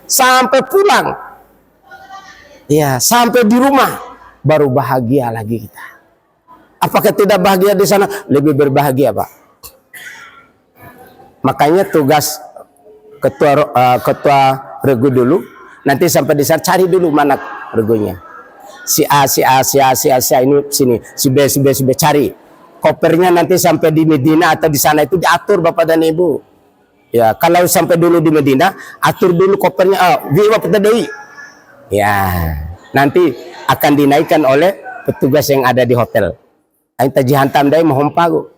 sampai pulang. Ya, sampai di rumah baru bahagia lagi kita. Apakah tidak bahagia di sana? Lebih berbahagia, Pak. Makanya tugas ketua regu dulu, nanti sampai di sana cari dulu mana regunya. Si A ini sini, si B cari. Kopernya nanti sampai di Medina atau di sana itu diatur Bapak dan Ibu. Ya, kalau sampai dulu di Medina, atur dulu kopernya. Ya, nanti akan dinaikkan oleh petugas yang ada di hotel. Aing jihantam dai mahompago.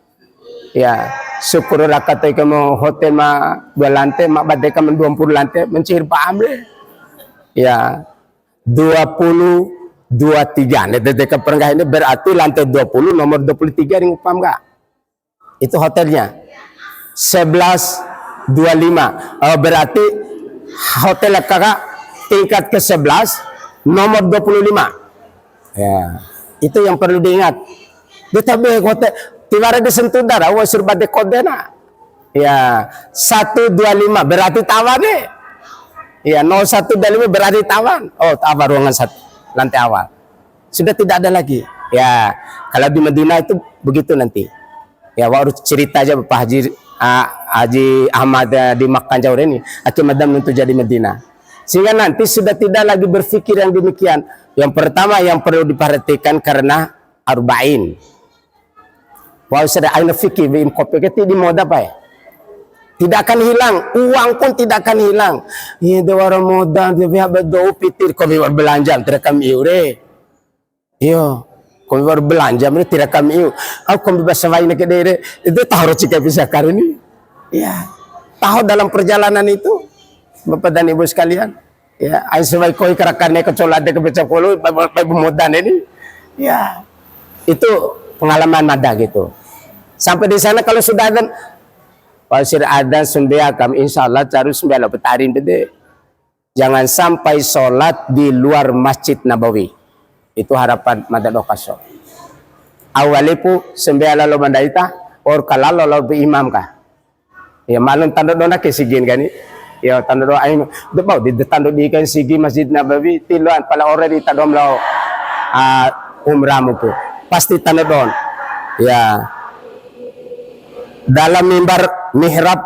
Ya, syukur rakat kamu hotel ma 2 lantai, mak badai kamu 20 lantai, mencihir paham deh. Ya, 23. Nah, dekat perengah ini berarti lantai 20, nomor 23 ini paham enggak? Itu hotelnya. 1125. Berarti hotel kakak tingkat ke-11 nomor 25. Ya, itu yang perlu diingat. Tetapi hotel tiwara disentuh darah wa surbade kodena. Ya, 125 berarti tawan deh. Ya, 0125 berarti tawan. Oh, tawan ruangan 1. Lantai awal sudah tidak ada lagi. Ya, kalau di Madinah itu begitu nanti. Ya, baru cerita aja Pak Haji Ahmad di Makkah jauh ini. Akhirnya madam untuk jadi Madinah. Sehingga nanti sudah tidak lagi berpikir yang demikian. Yang pertama yang perlu diperhatikan karena arba'in. Wa sudah aina fikih bim kopeketi di moda apa ya? Tidak akan hilang, uang pun tidak akan hilang. Ini dewara modal, dia berdoa pitir kami berbelanja, tidak kami iure. Yo, kami berbelanja, mereka tidak kami iu. Aku kami bahasa lain ke daerah itu tahu jika bisa kali ini. Ya, tahu dalam perjalanan itu, Bapak dan Ibu sekalian. Ya, ayo sebaik koi kerakannya kecolade ke beca polo, bapak modal ini. Ya, itu pengalaman mada gitu. Sampai di sana kalau sudah ada pasir ada sembia kami insya Allah harus sembia petarin bede. Jangan sampai sholat di luar Masjid Nabawi. Itu harapan Madadokaso. Awalipu sembia lalu mandaita or kalalo lalu imam kah. Ya malum tanda dona kesigin kan. Ya tanda doa ini. Debau di tanda di kan sigi Masjid Nabawi tiluan pala orang di tadom lau umramu pu. Pasti tanda don. Ya. Dalam mihrab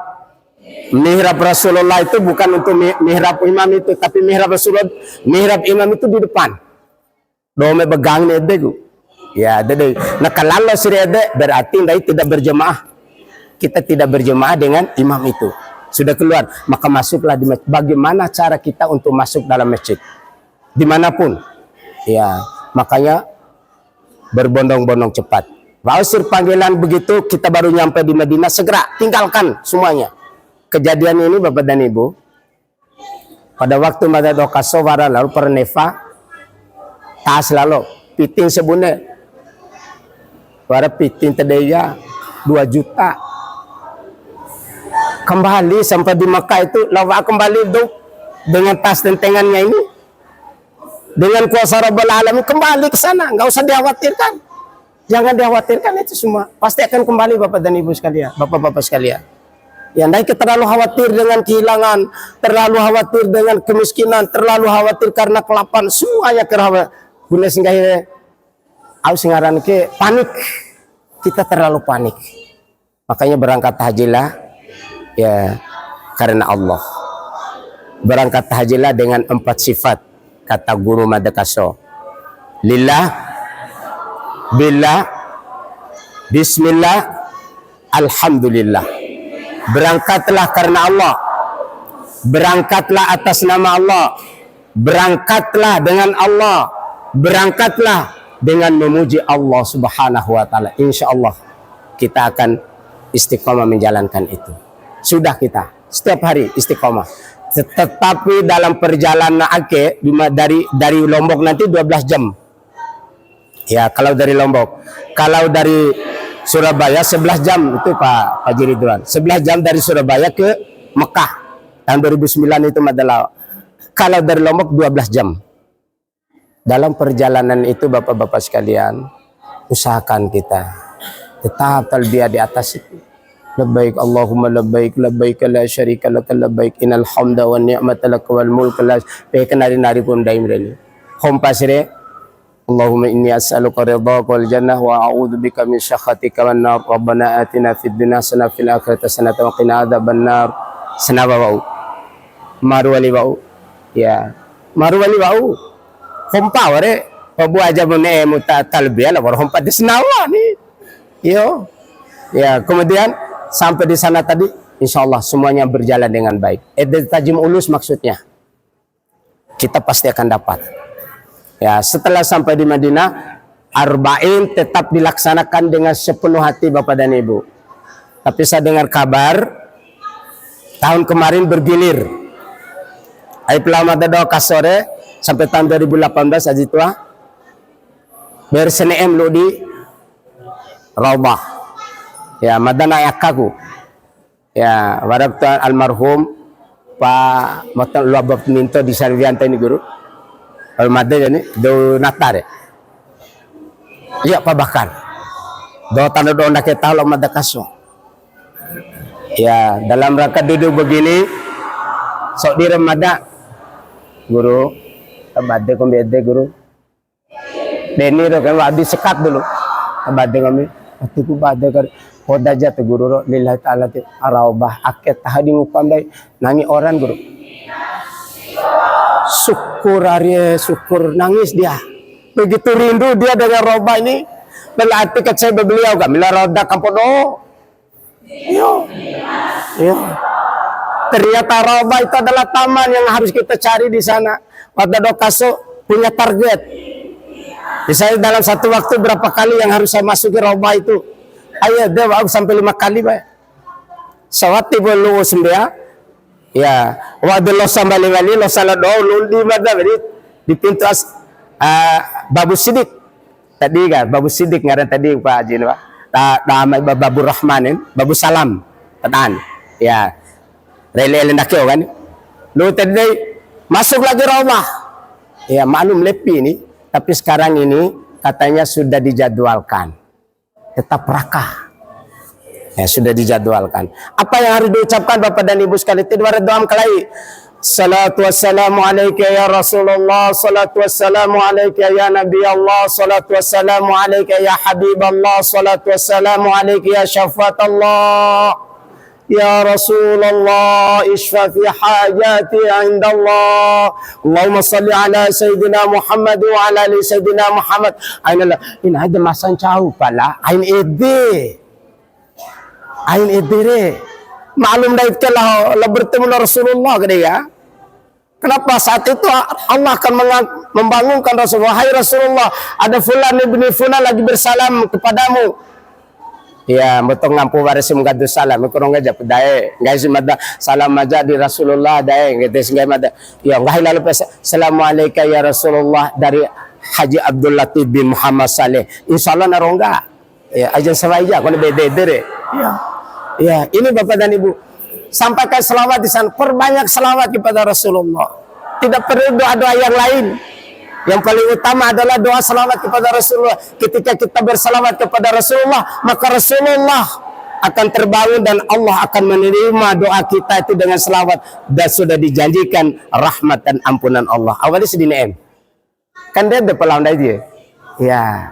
Rasulullah itu bukan untuk mihrab imam itu, tapi mihrab Rasulullah, mihrab imam itu di depan. Dome begang nih degu. Ya, dede. Nah kalau sirede berarti tidak berjemaah. Kita tidak berjemaah dengan imam itu. Sudah keluar, maka masuklah di masjid. Bagaimana cara kita untuk masuk dalam masjid? Dimanapun. Ya, makanya berbondong-bondong cepat. Wausir panggilan begitu kita baru nyampe di Madinah, segera tinggalkan semuanya. Kejadian ini Bapak dan Ibu, pada waktu Madadokaso wara lalu pernefa tas lalu piting sebune wara piting tedaya 2 juta kembali sampai di Makkah itu lawa kembali duk dengan tas tentengannya ini dengan kuasa Rabbul Alamin kembali ke sana, nggak usah dikhawatirkan. Jangan dikhawatirkan itu semua. Pasti akan kembali Bapak dan Ibu sekalian. Bapak-bapak sekalian. Ya, tidak terlalu khawatir dengan kehilangan. Terlalu khawatir dengan kemiskinan. Terlalu khawatir karena kelaparan. Semuanya kerabat. Guna singgahnya. Aku singaran ke panik. Kita terlalu panik. Makanya berangkat hajilah. Ya, karena Allah. Berangkat hajilah dengan 4 sifat. Kata Guru Madakaso. Lillah. Billah, bismillah, alhamdulillah. Berangkatlah karena Allah. Berangkatlah atas nama Allah. Berangkatlah dengan Allah. Berangkatlah dengan memuji Allah Subhanahu wa taala. Insya Allah kita akan istiqomah menjalankan itu. Sudah kita setiap hari istiqomah. Tetapi dalam perjalanan dari Lombok nanti 12 jam. Ya, kalau dari Lombok. Kalau dari Surabaya 11 jam itu Pak Haji Ridwan. 11 jam dari Surabaya ke Mekah. Tahun 2009 itu adalah. Kalau dari Lombok 12 jam. Dalam perjalanan itu Bapak-bapak sekalian, usahakan kita tetap talbiyah di atas itu. Labbaik Allahumma labbaik labbaik la syarika lak labbaik innal hamda wan ni'mata lak wal mulk la nari pun daim reni hom pasire Allahumma inni as'aluka ridhaka wal jannah wa a'udzu bika min sakhatika wan nar rabbana atina fid dunya hasanah fil akhirati hasanah wa qina adzaban nar senaba bau maru wali bau ya maru wali bau hom paware pabu aja bune muta talbiyah la hom pa disnawa nih yo ya kemudian sampai di sana tadi, insya Allah semuanya berjalan dengan baik. Tajim ulus maksudnya, kita pasti akan dapat. Ya, setelah sampai di Madinah, Arba'in tetap dilaksanakan dengan sepenuh hati Bapak dan Ibu. Tapi saya dengar kabar, tahun kemarin bergilir. Ayo pelama doa kasore sampai tahun 2018 aja tua. Bersenem lu di Raubah. Ya madana yakaku ya warab almarhum Pak Matan Luabab Minto di Sarvianta ini guru almarhum ini do natare ya Pak Bakar do tanda do nak tahu lo madakaso ya dalam rangka duduk begini sok di remada guru abade kombede guru Deni do kan habis sekat dulu abade kami waktu itu bade kan Hodaja te guru lillahi ta'ala te araubah aket tahadi ngupandai nangi orang guru syukur Arya syukur nangis dia begitu rindu dia dengan roba ini berarti kat saya beliau gak mila roda kampodo yo ternyata roba itu adalah taman yang harus kita cari di sana pada dokaso punya target misalnya dalam satu waktu berapa kali yang harus saya masuki roba itu ayah dia aku sampai 5 kali baik. Sawati bolu sembia. Ya, waktu lo sampai wali lo salah doa lundi mada di pintu Babu Sidik. Tadi kan Babu Sidik ngaran tadi Pak Haji Pak. Nama Babu Rahmanin, Babu Salam. Tetan. Ya. Rele ndakyo kan. Lu tadi masuk lagi rumah. Ya, maklum lepi ini, tapi sekarang ini katanya sudah dijadwalkan. Tetap rakah ya sudah dijadwalkan. Apa yang harus diucapkan Bapak dan Ibu sekalian? Tidwara doa kelai. Salatu wassalamu alaika ya Rasulullah, salatu wassalamu alaika ya Nabi Allah, salatu wassalamu alaika ya Habib Allah, salatu wassalamu alaika ya syafaat Allah. Ya Rasulullah isfa fi hajati indallah. Allahumma salli ala Sayyidina Muhammad wa ala ali Sayyidina Muhammad. Aina in ada masan jauh pala. Ain ede re. Maklum dah itulah bertemu Rasulullah ke dia. Kenapa saat itu Allah akan membangunkan Rasulullah. Hai Rasulullah, ada fulan ibn fulan lagi bersalam kepadamu. Ya, betul ngampu warisim gadu salam. Kurang aja pedai. Guys, mada salam aja di Rasulullah dae. Gitu sehingga mada. Ya, enggak lalu assalamualaikum ya Rasulullah dari Haji Abdul Latif bin Muhammad Saleh. Insyaallah narongga. Ya, aja sawaja kono bede. Ya. Ya, ini Bapak dan Ibu. Sampaikan selawat di sana. Perbanyak selawat kepada Rasulullah. Tidak perlu doa-doa yang lain. Yang paling utama adalah doa selawat kepada Rasulullah. Ketika kita berselawat kepada Rasulullah, maka Rasulullah akan terbangun dan Allah akan menerima doa kita itu dengan selawat. Dan sudah dijanjikan rahmat dan ampunan Allah. Awalnya sedih em. Kan dia ada pelang dia. Ya.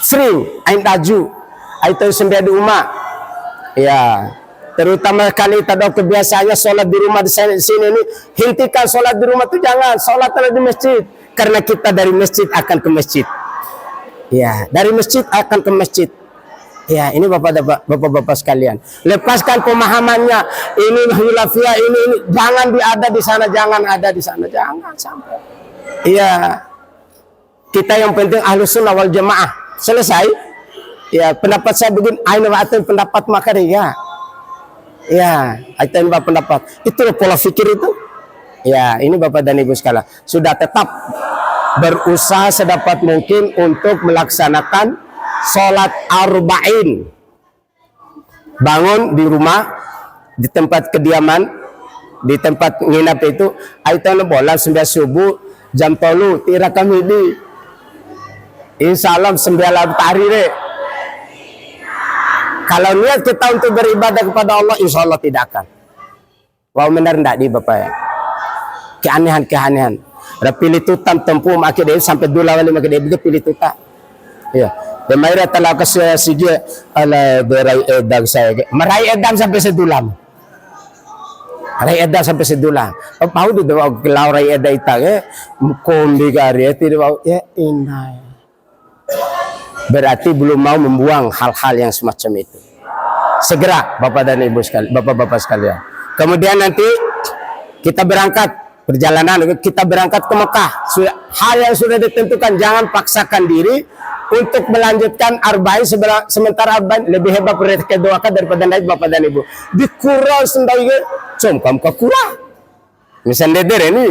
Sering ain taju. Aito sembia di rumah. Ya. Terutama kali tak ada kebiasaannya sholat di rumah di sini ini. Hentikan sholat di rumah itu jangan. Sholat di masjid. Karena kita dari masjid akan ke masjid. Ya, dari masjid akan ke masjid. Ya, ini bapak-bapak sekalian. Lepaskan pemahamannya. Ini hilafiyah, ini. Jangan ada di sana, jangan ada di sana. Jangan sampai. Iya. Kita yang penting ahlus sunnah wal jamaah. Selesai. Ya, pendapat saya begini. Aina wa'atin pendapat maka ya. Ya, aina pendapat. Itu pola fikir itu. Ya, ini Bapak dan Ibu sekalian sudah tetap berusaha sedapat mungkin untuk melaksanakan sholat arba'in. Bangun di rumah, di tempat kediaman, di tempat nginap itu, aitana bola sembilan subuh jam 3 tira kami di Insya Allah 9 tarire. Kalau niat kita untuk beribadah kepada Allah, insya Allah tidak akan. Wow, benar enggak di Bapak ya? Keanehan. Pilih tutan tempuh makin dia sampai dulu wali makin dia begitu pilih tutan. Ya. Dan mayra telah kasih dia ala berai edang saya. Merai edang sampai sedulam. Rai edang sampai sedulam. Apa udah doa gelau rai edang itu ya? Mukombi kari tidak ya inai. Berarti belum mau membuang hal-hal yang semacam itu. Segera Bapak dan Ibu sekalian, Bapak-bapak sekalian. Kemudian nanti kita berangkat perjalanan, kita berangkat ke Mekah. Hal yang sudah ditentukan, jangan paksakan diri untuk melanjutkan arba'in sementara arba'in lebih hebat mereka doakan daripada naik Bapak dan Ibu. Di Kurau sendiri, comkam ke Kurau. Misalnya ini,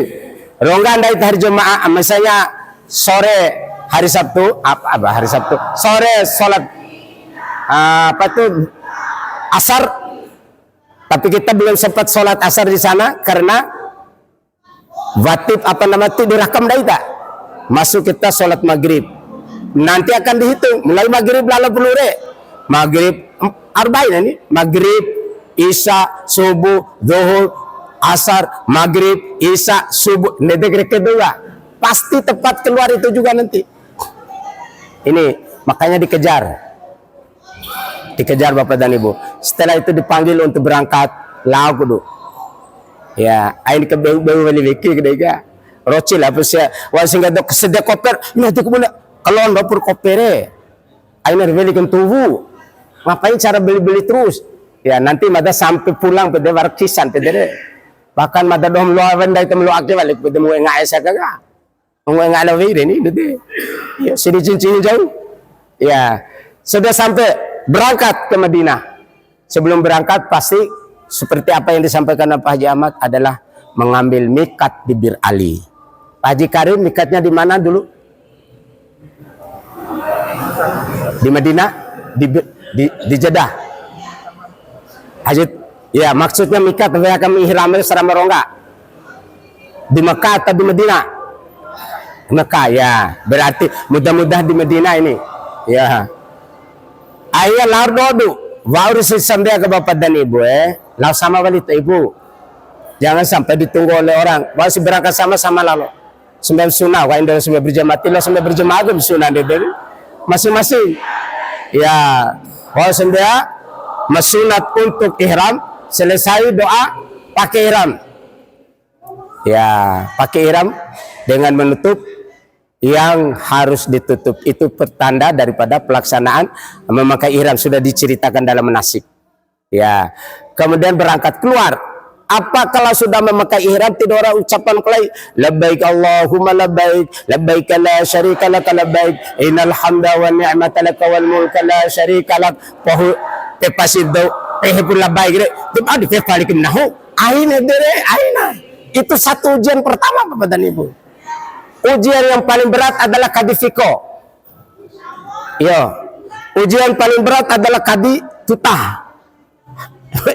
rongga naik hari Jumat, misalnya sore hari Sabtu, hari Sabtu, sore sholat asar, tapi kita belum sempat sholat asar di sana karena watib itu direkam dah tak. Masuk kita sholat maghrib. Nanti akan dihitung mulai maghrib lalu pelure. Maghrib arba'in ini, maghrib, isya, subuh, zuhur, asar, maghrib, isya, subuh, nedek kedua. Pasti tepat keluar itu juga nanti. Ini makanya dikejar Bapak dan Ibu. Setelah itu dipanggil untuk berangkat lau kudu. Ya, ain ke beu wali wiki kedega. Rocil apa sih? Wah sehingga dok sedia koper. Ini tu kemudian kalau dapur kopere. Ain wali kan tuhu. Ngapain cara beli-beli terus? Ya nanti mada sampai pulang pada warkisan pada. Bahkan mada dom lo avenda itu melo aktif balik pada mu engai sakaga. Mu engai la wiri ni dede. Ya sini cincin jauh. Ya sudah sampai berangkat ke Madinah. Sebelum berangkat pasti seperti apa yang disampaikan Pak Haji Ahmad adalah mengambil mikat di Bir Ali. Pak Haji Karim mikatnya di mana dulu? Di Madinah, di Jeddah. Haji, ya maksudnya mikat mereka kami ihramnya secara merongga. Di Mekah atau di Madinah? Mekah ya. Berarti mudah-mudahan di Madinah ini. Ya. Ayah lardodu. Waurus sampai ke Bapak dan Ibu lau sama wanita Ibu. Jangan sampai ditunggu oleh orang. Bawa berangkat sama-sama lalu. Sembilan sunnah, wa indah sembilan berjamaah, lo sembilan berjamaah ke sunnah dari masing-masing. Ya, bawa sembilan masunat untuk ihram. Selesai doa pakai ihram. Ya, pakai ihram dengan menutup yang harus ditutup. Itu pertanda daripada pelaksanaan memakai ihram, sudah diceritakan dalam manasik. Ya, kemudian berangkat keluar. Apa kalau sudah memakai ihram tidak orang ucapan kelai labbaik Allahumma labbaik labbaik la syarika lak labbaik innal hamda wan ni'mata lak wal mulka la syarika lak pahu tepasido pun labbaik tiba di falikim nahu aina dere aina. Itu satu ujian pertama Bapak dan Ibu. Ujian yang paling berat adalah kadi fiko. Ya. Ujian paling berat adalah kadi tutah.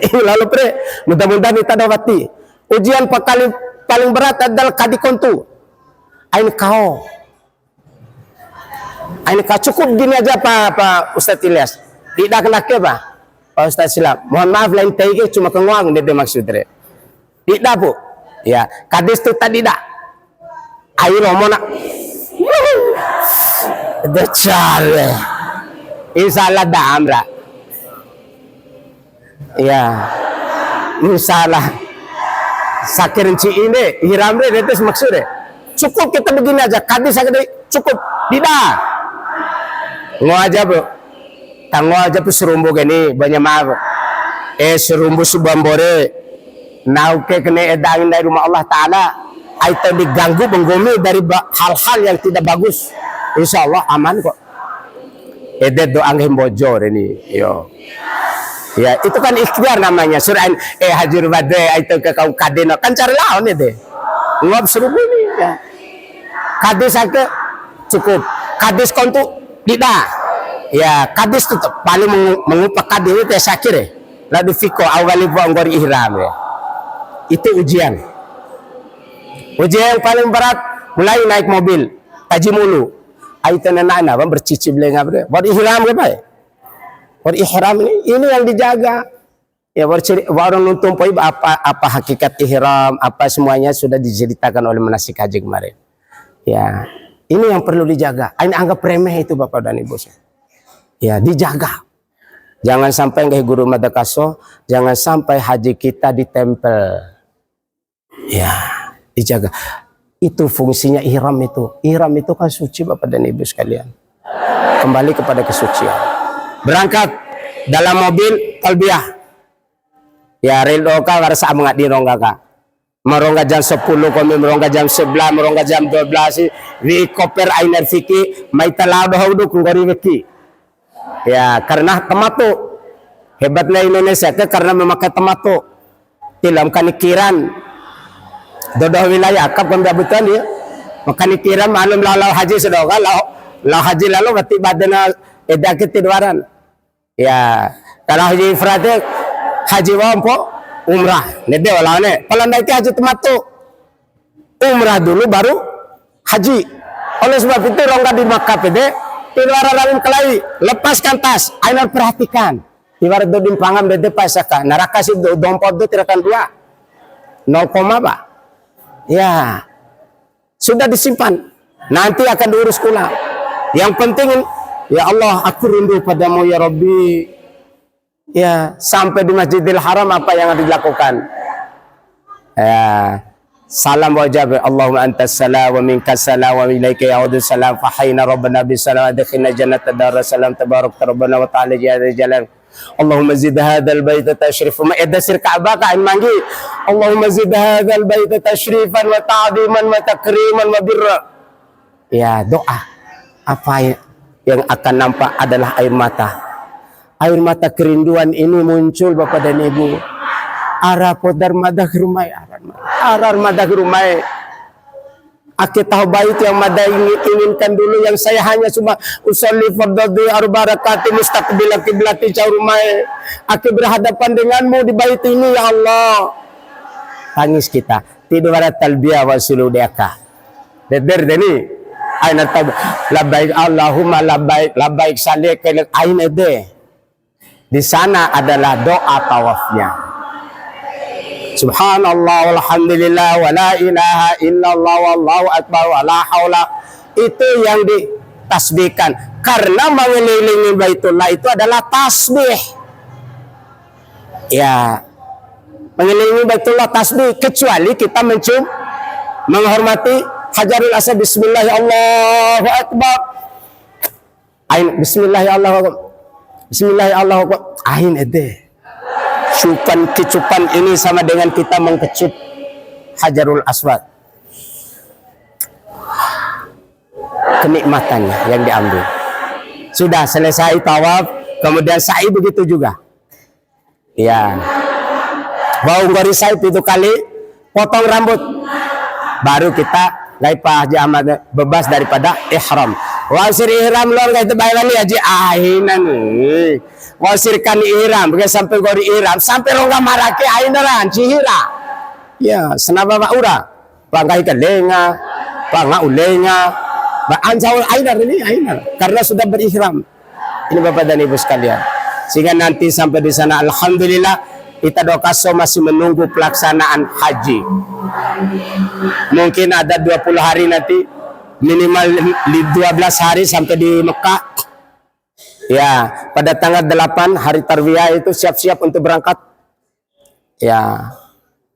Lalu pre, mudah-mudahan kita dapati. Ujian paling berat adalah kadi kontu. Ain kau cukup gini aja Pak Ustaz Ilyas. Tidak kena ke Pak Ustaz Silam. Mohon maaf lain taike cuma kenguang dia maksudnya. Tidak Bu. Ya, kadis tu tadi dah. Ayo nak. Decale. Insyaallah dah amra. Ya. Insyaallah. Sakirin ci ini hiramre itu maksudnya. Cukup kita begini aja. Kadis aja cukup. Tidak. Ngo aja bro. Tango aja pu serumbu gini banyak maaf. Serumbu subambore. Nauke kena edangin dari rumah Allah Ta'ala. Itu diganggu menggumi dari hal-hal yang tidak bagus. Insya Allah aman kok. Edet doang bojor ini. Yo. Ya itu kan ikhtiar namanya. Surah hajur badai itu ke kaum kadena kan cari lawan itu. Ngob seru ini ya. Kadis saja cukup. Kadis kontu tidak. Ya kadis itu paling mengupak kadis itu sakit ya. Lalu fiko awali buang gori ihram ya. Itu ujian. Ujian yang paling berat mulai naik mobil, taji mulu. Aitan anak-anak bercicip lengah ber. Buat ihram ke baik. Ihram ini yang dijaga. Ya, warung nuntung poin apa hakikat ihram, apa semuanya sudah diceritakan oleh manasik haji kemarin. Ya, ini yang perlu dijaga. Ini anggap remeh itu Bapak dan Ibu. Ya, dijaga. Jangan sampai nggak guru madakaso, jangan sampai haji kita ditempel. Ya, dijaga. Itu fungsinya ihram itu. Ihram itu kan suci Bapak dan Ibu sekalian. Kembali kepada kesucian. Berangkat dalam mobil talbiyah. Ya relo ka warsa mga dirongga ka. Marongga jam 10 kami marongga jam 11 marongga jam 12 wi koper ainer fiki may talado hawdo kung gari weki. Ya karena temato. Hebatnya Indonesia ke karena memakai temato. Tilam kanikiran. Dodo wilayah kap kami abutan dia. Makanikiran malum lalau haji sedoga lau haji lalu berarti badana edakit tidwaran. Ya kalau haji ifrat haji wampo umrah nede walane palandai ke haji tematu umrah dulu baru haji. Oleh sebab itu rongga di Makkah pede tidwara lain kelai lepaskan tas ainar perhatikan tiwar do dim pangam dede pasaka naraka si dompot do tirakan 2 0, apa ya sudah disimpan nanti akan diurus pula. Yang penting ya Allah aku rindu padamu ya Rabbi. Ya, sampai di Masjidil Haram apa yang harus dilakukan? Ya, salam wajib Allahumma antas salam wa minkas salam wa ilaika ya'udu salam fa hayna rabbana bis salam adkhilna jannata darus salam tabarak rabbana wa ta'ala ya jalan. Allahumma zid hadzal baita tashrifan ma edasir Ka'bah ka mangi. Allahumma zid hadzal baita tashrifan wa ta'diman wa takriman wa birra. Ya, doa. Apa yang akan nampak adalah air mata. Air mata kerinduan ini muncul Bapak dan Ibu. Arah podar madah rumai, arah madah rumai. Aku tahu baik yang madah inginkan dulu yang saya hanya cuma usolli fardhu arba rakaat mustaqbil kiblati rumai. Aku berhadapan denganmu di bait ini ya Allah. Tangis kita. Tidur pada talbiyah wa suludaka. Deder deni. Aina tab labbaik Allahumma labbaik salih ke aina de. Di sana adalah doa tawafnya. Subhanallah walhamdulillah wa la ilaha illallah wallahu akbar wa la haula. Itu yang ditasbihkan. Karena mengelilingi Baitullah itu adalah tasbih. Ya. Mengelilingi Baitullah tasbih kecuali kita mencium menghormati Hajarul Aswad bismillah Allahu akbar. Bismillahirrahmanirrahim. Bismillahirrahmanirrahim. Ain ede. Kecupan ini sama dengan kita mengkecup Hajarul Aswad. Kenikmatannya yang diambil. Sudah selesai tawaf, kemudian sa'i begitu juga. Ya. Bau gorisai 7 kali, potong rambut. Baru kita Pak Haji Ahmad bebas daripada ihram. Wasir ihram luar itu bayar haji ahinan nih. Wasirkan ihram, bukan sampai gori ihram, sampai rongga marake ahinan cihira. Ya, senapa pak ura, pangkai kelenga, pangga ulenga, anjau ahinan ini ahinan, karena sudah berihram. Ini Bapak dan Ibu sekalian. Sehingga nanti sampai di sana, alhamdulillah kita dokaso masih menunggu pelaksanaan haji. Mungkin ada 20 hari nanti. Minimal 12 hari sampai di Mekah. Ya, pada tanggal 8 hari Tarwiyah itu siap-siap untuk berangkat. Ya,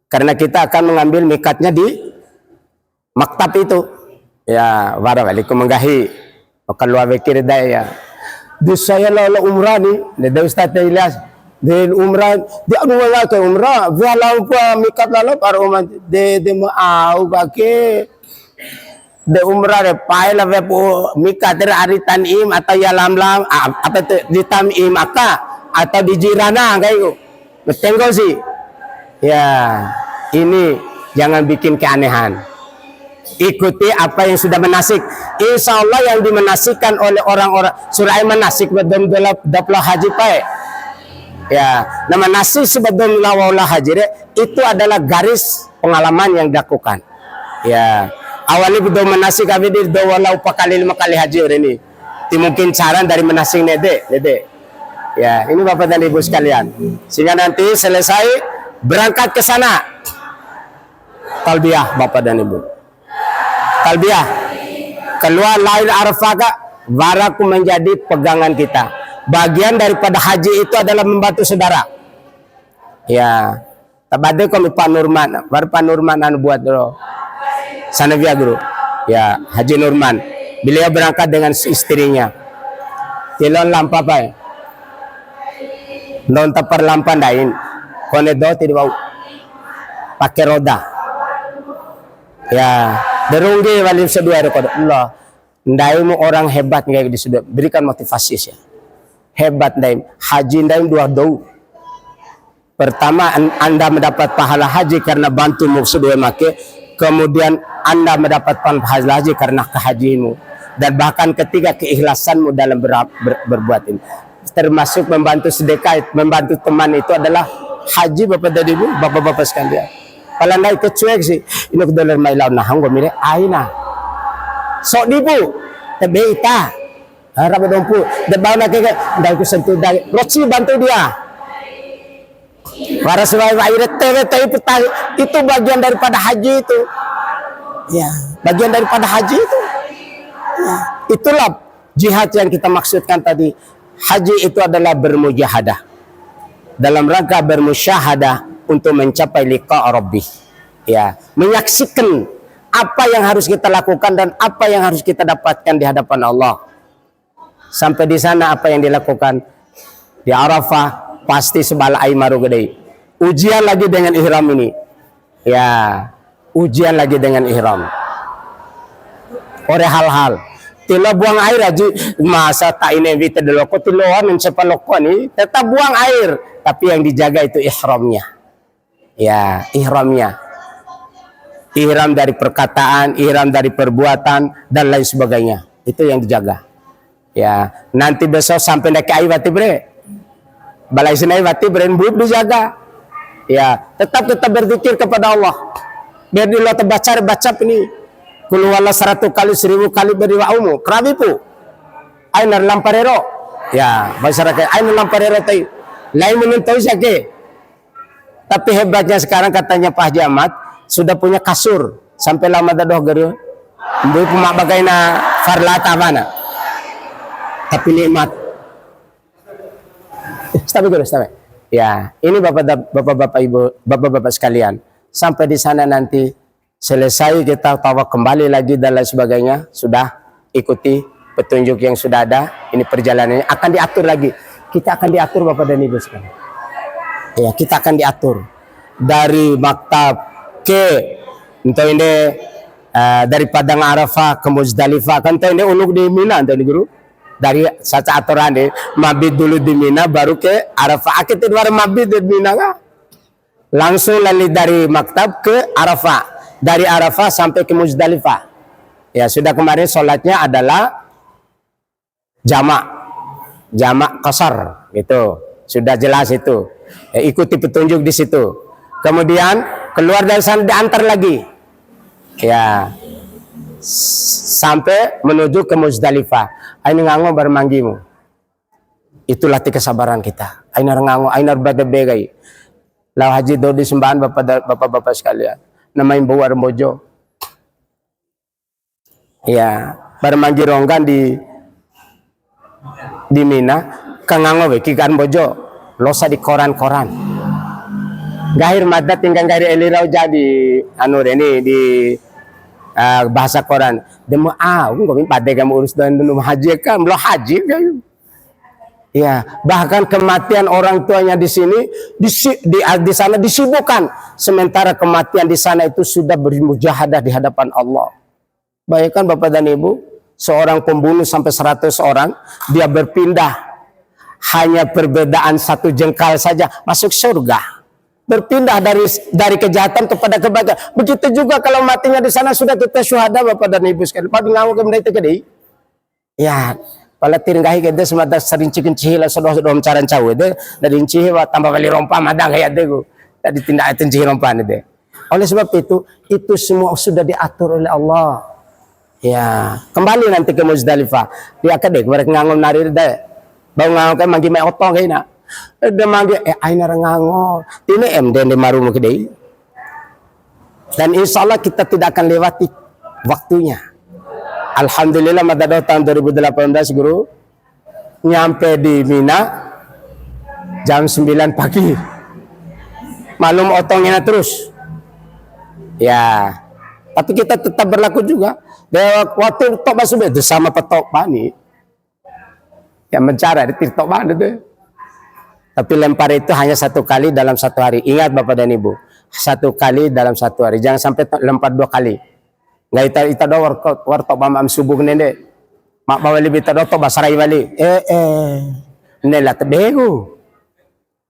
karena kita akan mengambil mikatnya di maktab itu. Ya, warahmatullahi menggahi. Maka luar pikir daya. Di saya lalu umrah nih, dari Ustaz Ilyas. Di umrah, di umrah ke umrah. Walau pa mikat lalu para umat de mau bagi. De umrah de pai la vepo mika ter aritan im atau ya lam atau di tamim maka atau di jirana kayak itu betenggol sih ya. Ini jangan bikin keanehan, ikuti apa yang sudah menasik. Insya Allah yang dimenasikan oleh orang-orang surah manasik bedom daplah haji pai ya, nama nasik sebedom lawala haji itu adalah garis pengalaman yang dilakukan ya. Awalnya bedo menasik kami di do walau 4 kali 5 kali haji ini. Mungkin saran dari menasik nede. Ya, ini Bapak dan Ibu sekalian. Sehingga nanti selesai berangkat ke sana. Talbiyah Bapak dan Ibu. Talbiyah. Keluar lain Arafah baraku menjadi pegangan kita. Bagian daripada haji itu adalah membantu saudara. Ya. Tabade kami Pak Nurman. Baru Pak Nurman buat dulu. Sana via guru. Ya, Haji Nurman. Beliau berangkat dengan istrinya. Tilon lampa pa. Don tapar lampa dain. Kone do tidak bau. Pakai roda. Ya, derunggi walim sedua rekod. Allah. Ndaimu orang hebat nggak di sudah. Berikan motivasi ya. Hebat ndaim. Haji ndaim dua dau. Pertama, Anda mendapat pahala haji karena bantu musuh make. Kemudian Anda mendapat pahala haji karena kehajimu. Dan bahkan ketiga, keikhlasanmu dalam berbuat ini. Termasuk membantu sedekah, membantu teman itu adalah haji Bapak dan Ibu, Bapak-bapak sekalian. Kalau Anda ikut cuek sih, ini kedolar mailau nah, gue mire, aina. Sok dibu, tebe ita. Harap dompu, debat nak ke, dah aku sentuh dah. Roci bantu dia. Para sahabat itu bagian daripada haji itu. Ya, bagian daripada haji itu. Ya, itulah jihad yang kita maksudkan tadi. Haji itu adalah bermujahadah. Dalam rangka bermusyahadah untuk mencapai liqa rabbih. Ya, menyaksikan apa yang harus kita lakukan dan apa yang harus kita dapatkan di hadapan Allah. Sampai di sana apa yang dilakukan di Arafah pasti sebala ai maru gede. Ujian lagi dengan ihram ini. Ya, ujian lagi dengan ihram. Ore hal-hal. Tilo buang air aja masa tak ini vita delo ko tiloan cepaloko ni tetap buang air, tapi yang dijaga itu ihramnya. Ya, ihramnya. Ihram dari perkataan, ihram dari perbuatan dan lain sebagainya. Itu yang dijaga. Ya, nanti besok sampai naik air bati bre. Balai sinai bati bre bub dijaga. Ya, tetap berzikir kepada Allah. Biar dilo baca ini. Kul wala 100 kali 1000 kali beri wa'umu. Kerabipu. Ainar lamparero. Ya, masyarakat ainar lamparero tay. Lain menentau sake. Tapi hebatnya sekarang katanya Pak Haji Ahmad sudah punya kasur sampai lama dadoh geru. Mbui pumak bagaina farlata mana. Tapi nikmat. Stabil. Ya, ini Bapak-bapak Ibu, Bapak-bapak sekalian. Sampai di sana nanti selesai kita tawa kembali lagi dan lain sebagainya. Sudah ikuti petunjuk yang sudah ada. Ini perjalanannya akan diatur lagi. Kita akan diatur Bapak dan Ibu sekalian. Ya, kita akan diatur dari maktab ke untuk ini dari Padang Arafah ke Muzdalifah. Kan ini uluk di Mina ini guru. Dari saca aturan deh, mabit dulu di Mina baru ke Arafah. Kita baru mabit di Mina kan? Langsung lali dari maktab ke Arafah. Dari Arafah sampai ke Muzdalifah. Ya sudah kemarin sholatnya adalah jamak qasar gitu. Sudah jelas itu. Ya, ikuti petunjuk di situ. Kemudian keluar dari sana diantar lagi. Ya. Sampai menuju ke Muzdalifah. Aina ngango bermanggimu. Itulah kesabaran kita. Aina ngango, aina berbegai. Lau haji do di sembahan bapak-bapak sekalian. Namain bawa rembojo. Ya, bermanggi ronggan di Mina. Kangango beki kan bojo. Losa di koran-koran. Gahir madat tinggal gahir elirau jadi anu ini di bahasa Quran demo kami pada kamu urus dan haji kan belum haji kan ya, bahkan kematian orang tuanya di sini di sana disibukkan, sementara kematian di sana itu sudah bermujahadah di hadapan Allah. Bayangkan Bapak dan Ibu, seorang pembunuh sampai 100 orang dia berpindah hanya perbedaan 1 jengkal saja masuk surga. Berpindah dari kejahatan kepada kebaikan. Begitu juga kalau matinya di sana sudah kita syuhada Bapak dan Ibu sekalian. Pada ngawu ke benda itu gede. Ya, pala tirgahi gede semata sering cikin-cihila sodoh-sodoh caran cawe deh. Dari cihi tambah kali rompa madang kayak deh. Dari tindak itu cihi rompa deh. Oleh sebab itu semua sudah diatur oleh Allah. Ya, kembali nanti ke Muzdalifah. Dia kedek mereka ngangum narir deh. bau ngango kan manggi mai otong kaina de manggi aina rangango tine den de maru mo kedai. Dan insya Allah kita tidak akan lewati waktunya. Alhamdulillah madado tahun 2018 guru nyampe di Mina jam 9 pagi. Malum otongnya terus. Ya, tapi kita tetap berlaku juga. Waktu tok basuh itu sama petok bani. Yang mencara di tok bani itu. Tapi lempar itu hanya 1 kali dalam 1 hari. Ingat Bapak dan Ibu, 1 kali dalam 1 hari. Jangan sampai lempar 2 kali. Nggak ita do wartok bamam subuh nende. Mak bawa lebih tado to basarai balik. Nela tebegu.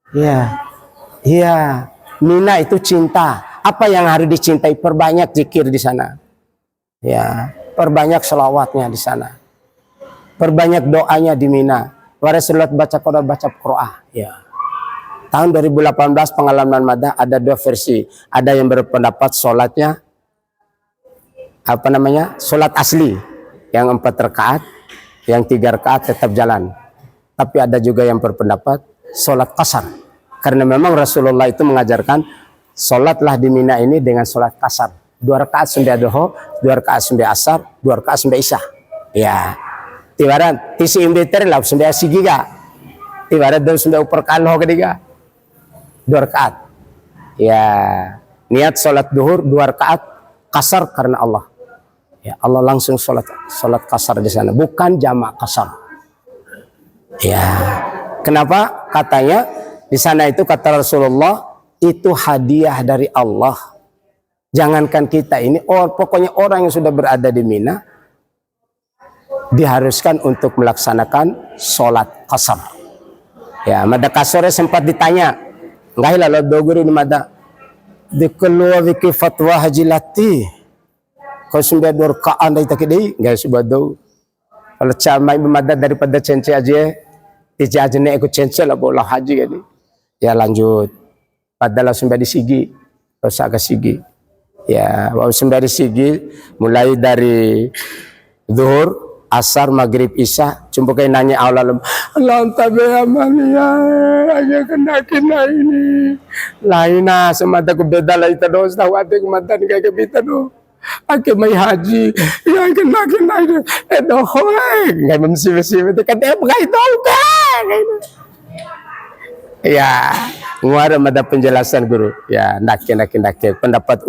Iya. Iya. Mina itu cinta. Apa yang harus dicintai? Perbanyak zikir di sana. Ya, perbanyak selawatnya di sana. Perbanyak doanya di Mina. Warasalat baca Qur'an. Ya. Tahun 2018 pengalaman Madah ada 2 versi. Ada yang berpendapat sholatnya sholat asli yang 4 rakaat, yang 3 rakaat tetap jalan. Tapi ada juga yang berpendapat sholat qasar, karena memang Rasulullah itu mengajarkan sholatlah di Mina ini dengan sholat qasar, 2 rakaat sembah duha, 2 rakaat sembah asar, 2 rakaat sembah isya. Ya, tibaran tisi imbiter lah sembah sigiga, tibaran dan sembah upar kaloh ketiga 2 rakaat. Ya, niat sholat duhur 2 rakaat qasar karena Allah. Ya, Allah langsung sholat qasar di sana, bukan jamak qasar. Ya, kenapa? Katanya di sana itu kata Rasulullah itu hadiah dari Allah. Jangankan kita ini, pokoknya orang yang sudah berada di Mina diharuskan untuk melaksanakan sholat qasar. Ya, Mada Kasore sempat ditanya, nggak lalu doguri di Mada dikeluar wiki fatwa Haji Lati. Kau sudah 2 rakaat dari takidai, nggak sebab do. Kalau camai bermadat daripada cence aja, tidak aja nek ikut cence lah bola haji kan. Ya lanjut. Padahal sudah disigi, dosa ke sigi. Ya, waktu sudah disigi, mulai dari zuhur, asar, maghrib, isya, cuma kayak nanya Allah tabe amania, aja kena ini. Laina semata ku beda lah itu dos, tahu ada kematan kayak kita do. Ake may haji, ya kena itu, dohoi, nggak memsih-sih itu kan dia pakai doa, ya, nguara ada penjelasan guru, ya, nak pendapat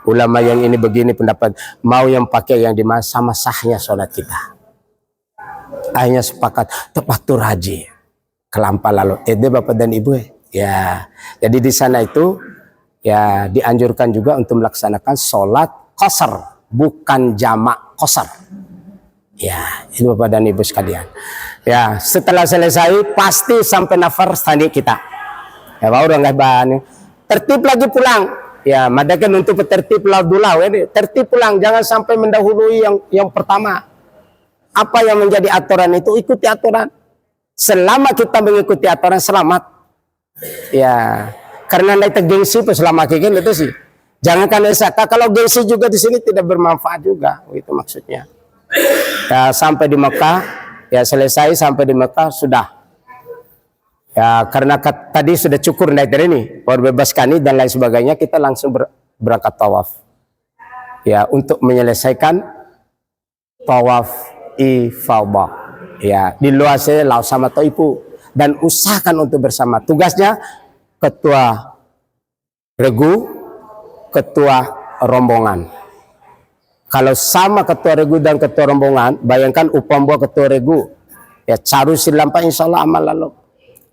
ulama yang ini begini pendapat, mau yang pakai yang dimana sama sahnya sholat kita, akhirnya sepakat tepatur haji, kelampa lalu, Bapak dan Ibu, ya, jadi di sana itu, ya, dianjurkan juga untuk melaksanakan sholat qasar, bukan jamak qasar. Ya, itu Bapak dan Ibu sekalian. Ya, setelah selesai pasti sampai nafar tadi kita. Ya, baru nggak bahan. Tertib lagi pulang. Ya, madakan untuk tertib laudulah. Tertib pulang, jangan sampai mendahului yang pertama. Apa yang menjadi aturan itu ikuti aturan. Selama kita mengikuti aturan selamat. Ya, karena naik gengsi selama kayak gitu sih. Jangankan esaka, kalau gengsi juga di sini tidak bermanfaat juga, itu maksudnya. Ya, sampai di Mekah, ya selesai sampai di Mekah sudah. Ya karena tadi sudah cukur naik dari ini, bebaskan ini dan lain sebagainya, kita langsung berangkat tawaf. Ya untuk menyelesaikan tawaf ifadah. Ya di luar saya lau sama toipu dan usahakan untuk bersama. Tugasnya ketua regu, ketua rombongan. Kalau sama ketua regu dan ketua rombongan, bayangkan upambo ketua regu, ya caru silampa insya Allah amal lalu.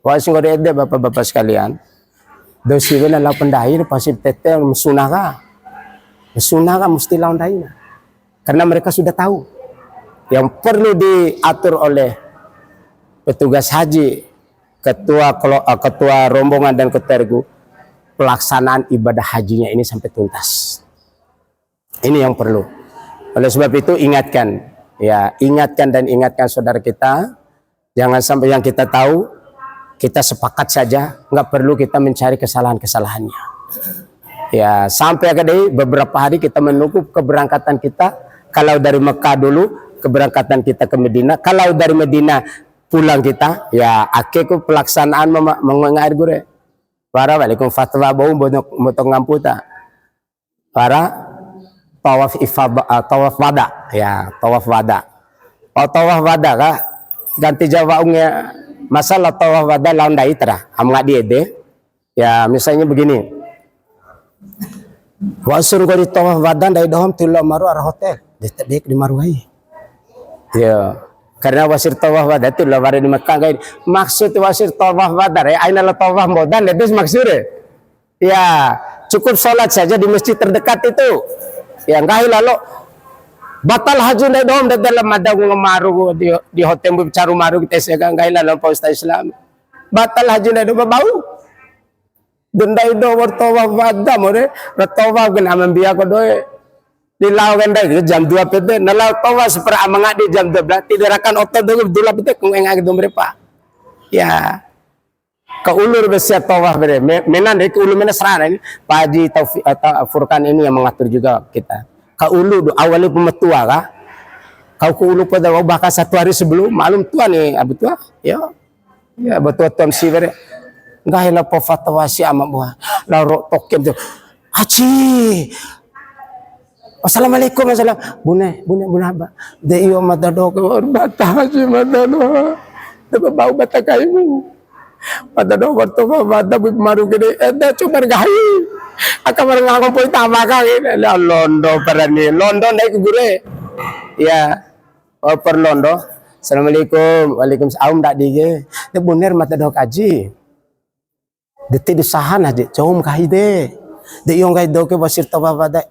Wah singgur ede bapak-bapak sekalian, dosi benar lau pendahir pasti teteh mesunah mesti lawan dahir, karena mereka sudah tahu yang perlu diatur oleh petugas haji, ketua rombongan dan ketua regu. Pelaksanaan ibadah hajinya ini sampai tuntas. Ini yang perlu. Oleh sebab itu ingatkan, ya ingatkan saudara kita, jangan sampai yang kita tahu kita sepakat saja, nggak perlu kita mencari kesalahan-kesalahannya. Ya sampai beberapa hari kita menunggu keberangkatan kita. Kalau dari Mekah dulu keberangkatan kita ke Medina, kalau dari Medina pulang kita ya ake ku pelaksanaan mengair gure para balikum fatwa bau motong ngamputa para tawaf tawaf wada ya tawaf wada kah ganti jawabnya masalah tawaf wada lawan daitra amnga diede ya misalnya begini wasur gori tawaf wada dai dohom tilo maru ar hotel detek di maruai ya karena wasir tawaf wada itu lawar di Mekah guys maksud wasir tawaf wada ya aina la tawaf modan itu maksudnya ya cukup sholat saja di masjid terdekat itu ya enggak lalu batal haji dai dom dalam ada ngemaru di hotel bicara maru kita sega enggak lalu Ustaz Islam batal haji dai dom bau dendai do tawaf wada more tawaf gena membiya ko doe dilaw ganda jam 2 pete nalau tawaf sepera amanga di jam 12 tidarakan otot do dula pete kung engag do mereka ya keulur besia tawaf bere menan ke ulu mena serana ini Pak Taufik atau Furkan ini yang mengatur juga kita keulu awalnya pemetua kah kau keulu pada bahkan 1 hari sebelum malum tua nih abu tua ya betul tuan si bere enggak hela po fatwa si amak buah laro tokem tu haji assalamualaikum assalam bune apa de iyo madado ke bata haji madado de bau bata kaimu pada do waktu pada maru gede ada cuma gahi akan merengang poin tambah ini londo perani londo naik gure ya per londo assalamualaikum waalaikumsalam dak dige de bener mata do kaji detik disahan aja jauh gahi de yong gahi do ke basir tawa pada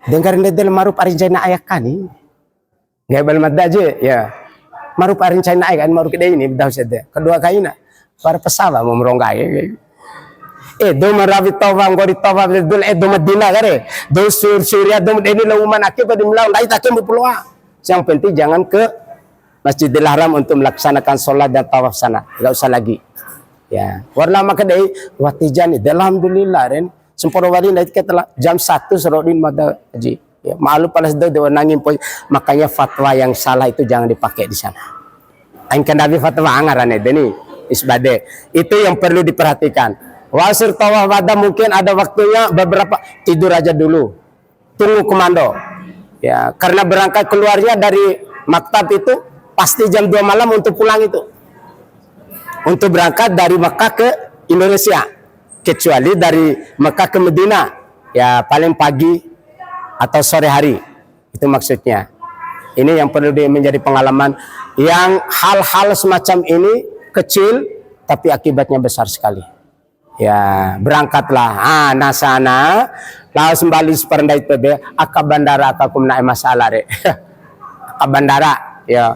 dengarin de maru parinjana ayakani gabal madda aja ya maru parinjana ayakan maru kede ini dah sede kedua kaina para pesawat mau meronggai do maravi tawaf ngori tawaf dul do Madinah kare do Syria do ini lauman akibat dimlau lai tak berpeluang yang penting jangan ke Masjidil Haram untuk melaksanakan sholat dan tawaf sana enggak usah lagi ya warna maka dai watijani alhamdulillah ren sempurna wali naik telah jam 1 serodin mada haji ya malu palas do nangin poin makanya fatwa yang salah itu jangan dipakai di sana aing kan nabi fatwa angarane deni isbade itu yang perlu diperhatikan. Wasir tawaf wada mungkin ada waktunya beberapa tidur aja dulu, tunggu komando ya karena berangkat keluarnya dari maktab itu pasti jam 2 malam untuk pulang itu untuk berangkat dari Mekah ke Indonesia kecuali dari Mekah ke Medina ya paling pagi atau sore hari itu maksudnya. Ini yang perlu menjadi pengalaman yang hal-hal semacam ini kecil tapi akibatnya besar sekali ya berangkatlah nasana laos kembali seperendai tebe aka bandara aka kumna masalah re aka bandara ya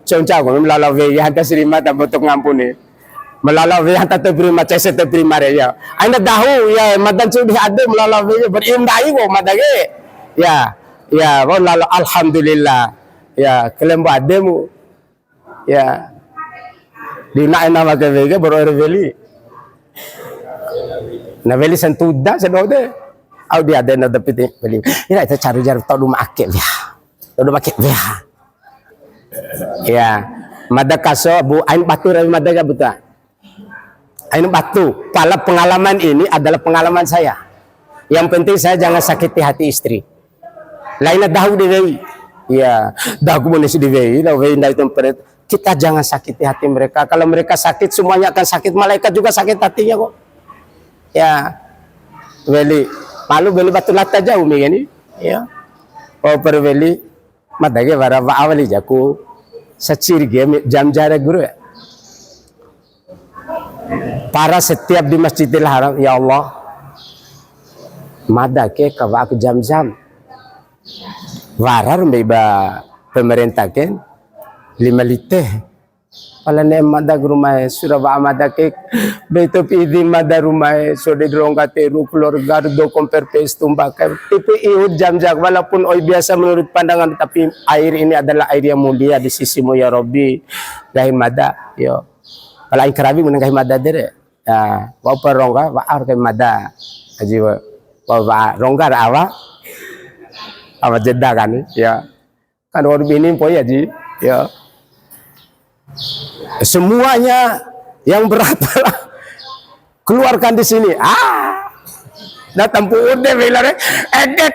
conca ko melalawe ya hanta sirima ta botok ngampuni melalawe hanta te prima cese te prima re ya anda dahu ya madan sudi ade melalawe berindai wo madage ya wo lalu alhamdulillah ya kelembu ademu ya di naina makavega baru veli na veli santuda sa dode au dia ada na dapiti veli ina ita cari jar tau duma ake ya madakaso bu ain batu rawi madaga buta ain batu pala pengalaman ini adalah pengalaman saya yang penting saya jangan sakiti hati istri lainnya dahu dewi ya dahu monesi dewi lawe ndai temperet kita jangan sakiti hati mereka. Kalau mereka sakit, semuanya akan sakit. Malaikat juga sakit hatinya kok. Ya, weli malu weli batu lata jauh ini. Ya, oh perweli madage bara awali jaku secir game jam jarak guru ya. Para setiap di Masjidil Haram, ya Allah, madake kawak jam-jam. Warar mbak pemerintah kan. 5 liter pala ne madag rumah suraba amadake beto pidi madar rumah so de drongate ru keluarga do compare pes tumbak tipe iud jam-jam walaupun oi biasa menurut pandangan tapi air ini adalah air yang mulia di sisimu ya Rabbi gahi mada yo pala in karabi mun gahi mada dere ya wa perongga wa ar gahi mada aji wa rongga awa jeddah kan ya kan orang bini poy aji ya Semuanya yang berapa keluarkan di sini. Datang pun dia bilang,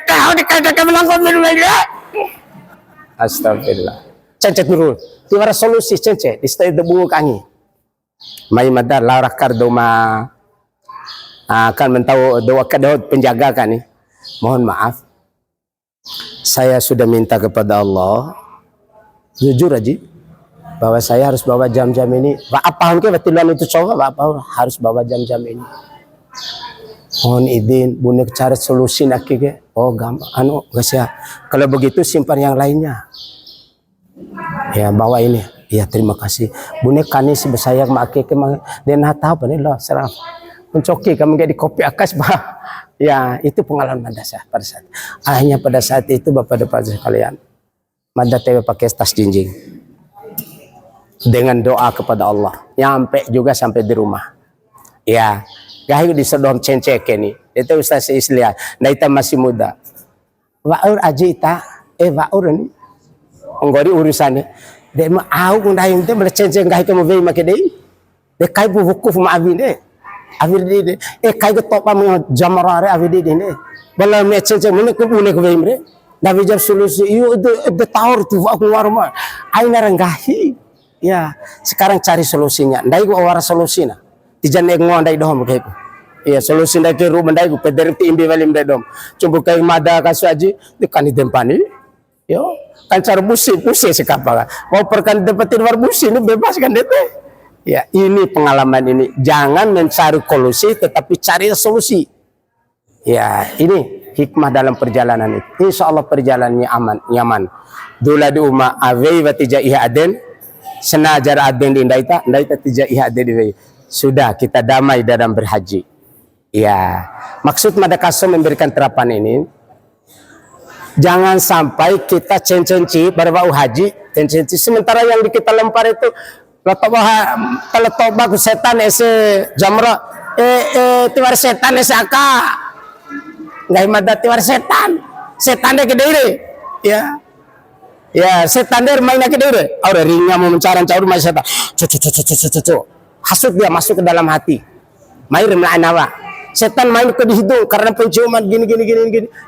tahu dikatakan melangkau minum lagi. Astagfirullah. Cencet dulu. Tiada solusi cencet. Istilah debu kangi. Mai madar larak kardoma akan mentau doa kedot penjaga kan nih. Mohon maaf. Saya sudah minta kepada Allah jujur aja bahwa saya harus bawa jam-jam ini. Apa ke betilan itu coba apa harus bawa jam-jam ini. Mohon izin bunek cari solusi nak ke. Oh gampang enggak sih. Kalau begitu simpan yang lainnya. Ya bawa ini. Ya terima kasih. Bunek kani sebesar make ke dia nak tahu nih loh serap. Mencoki kamu kayak di kopi akas bah. Ya itu pengalaman dasar pada saat. Hanya pada saat itu Bapak dan Bapak sekalian. Mada tewe pakai tas jinjing. Dengan doa kepada Allah. Nyampe juga sampai di rumah. Ya. Gahi disedom cencek ini. Itu Ustaz Islia. Nah kita masih muda. Waur aja ita. Waur ini. Enggori urusannya. Dia mau kung dahing dia boleh cencek gahi kamu beri makai dia. Dia kai bu wukuf ma abi dia. Abi dia. Kai ke topa mo jamarare abi dia ni. Bala me cencek mana ke boleh ke beri mere. Nabi jam solusi. Iyo de tawar tu aku warma. Aina gahi. Ya, sekarang cari solusinya. Ndai gua awara solusinya. Tijan ek ngondai dom kayak. Iya, solusi ndai ke rumah ndai gua pederti imbi valim ndai dom. Cumbu kai mada kasu aji dekan tempani. Yo, kan cara busi sekapa. Mau perkan dapetin war busi ini bebaskan dete. Ya, ini pengalaman ini. Jangan mencari solusi tetapi cari solusi. Ya, ini hikmah dalam perjalanan itu. Insya Allah perjalanannya aman, nyaman. Dula di umma awei wa tijaiha aden. Senajar aden di ndaita tija iha aden di. Sudah kita damai dalam berhaji. Ya, maksud Madakaso memberikan terapan ini. Jangan sampai kita cencenci berbau haji, cencenci sementara yang kita lempar itu kalau toba ku setan ese jamra tiwar setan ese aka. Ngai madat tiwar setan deh gede ya. Ya, setan dia mainnya ke dia. Orang ringnya mau mencaran caur mai setan. Hasut dia masuk ke dalam hati. Main remlain awa. Setan main ke di hidung karena penciuman gini.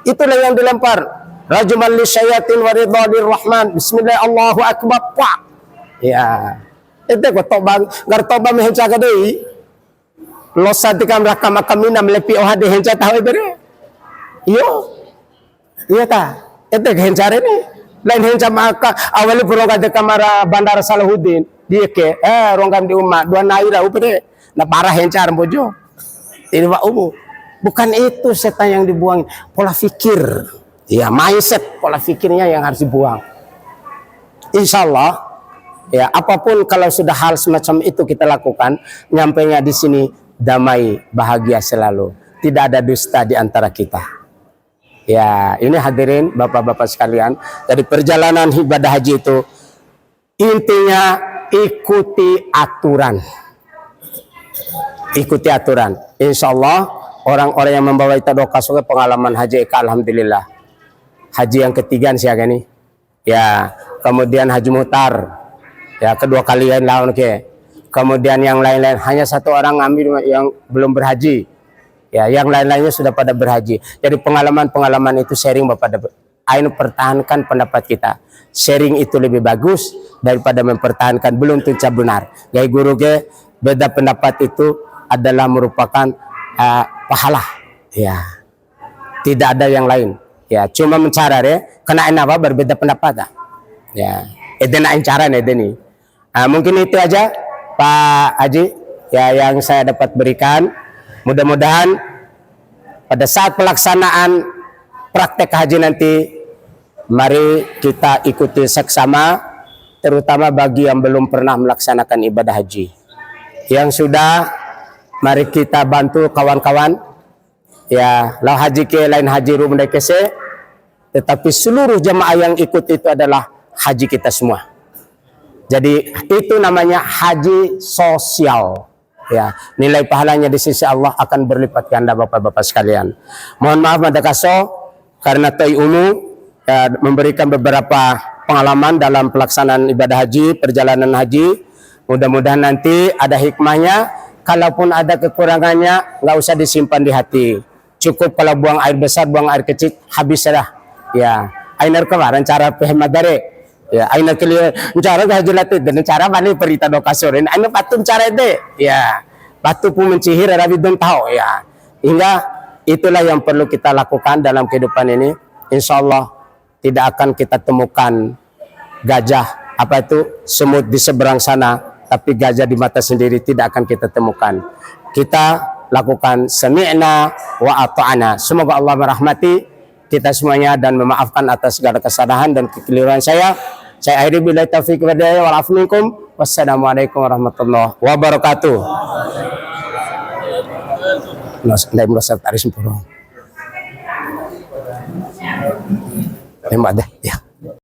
Itulah yang dilempar. Rajuman li syayatin wa ridwanir rahman. Bismillah Allahu akbar. Pak. Ya. Itu kok tobang gar toba mehenca ka deui. Losa tikam rakam kamina melepi ohade henca tahu bere. Iyo. Iya ta. Itu hencare ni. Lain henca maka awali purong kada kamara Bandara Salahuddin dia ke ronggam di umat dua naira upede na parah hencar bojo ini wa bukan itu setan yang dibuang pola pikir ya mindset pola pikirnya yang harus dibuang insyaallah ya apapun kalau sudah hal semacam itu kita lakukan nyampainya di sini damai bahagia selalu tidak ada dusta di antara kita. Ya, ini hadirin bapak-bapak sekalian. Dari perjalanan ibadah haji itu intinya ikuti aturan. Ikuti aturan. Insya Allah orang-orang yang membawa itadoka sebagai pengalaman haji alhamdulillah. Haji yang ketiga siaga nih. Ya, kemudian haji mutar. Ya, kedua kali yang lawan ke. Kemudian yang lain-lain hanya satu orang ambil yang belum berhaji. Ya, yang lain-lainnya sudah pada berhaji. Jadi pengalaman-pengalaman itu sharing Bapak. Ayo pertahankan pendapat kita. Sharing itu lebih bagus daripada mempertahankan belum tentu benar. Gaya guru ke beda pendapat itu adalah merupakan pahala. Ya, tidak ada yang lain. Ya, cuma mencara ya. Kena apa berbeda pendapat. Ya, edenain cara nih. Mungkin itu aja Pak Haji ya yang saya dapat berikan. Mudah-mudahan pada saat pelaksanaan praktek haji nanti, mari kita ikuti seksama, terutama bagi yang belum pernah melaksanakan ibadah haji. Yang sudah, mari kita bantu kawan-kawan. Ya, lau haji ke lain haji rumah kese, tetapi seluruh jemaah yang ikut itu adalah haji kita semua. Jadi itu namanya haji sosial. Ya, nilai pahalanya di sisi Allah akan berlipat ganda bapak-bapak sekalian. Mohon maaf Madakaso karena Toi Unu memberikan beberapa pengalaman dalam pelaksanaan ibadah haji, perjalanan haji. Mudah-mudahan nanti ada hikmahnya. Kalaupun ada kekurangannya, nggak usah disimpan di hati. Cukup kalau buang air besar, buang air kecil, habis dah. Ya, ainar kemarin cara pehmat dari. Ya, ainar keliru cara gajulat dan cara mana perita do kasurin. Ainar patun cara itu. Ya, batu pun mencihir rabi don tahu ya. Hingga itulah yang perlu kita lakukan dalam kehidupan ini. Insya Allah tidak akan kita temukan gajah apa itu semut di seberang sana, tapi gajah di mata sendiri tidak akan kita temukan. Kita lakukan sami'na wa ata'na. Semoga Allah merahmati kita semuanya dan memaafkan atas segala kesalahan dan kekeliruan saya. Saya akhiri billahi taufiq wal hidayah wal afu minkum. Wassalamualaikum warahmatullahi wabarakatuh. Ndai merasa tarik sempurna. Terima kasih. Ya.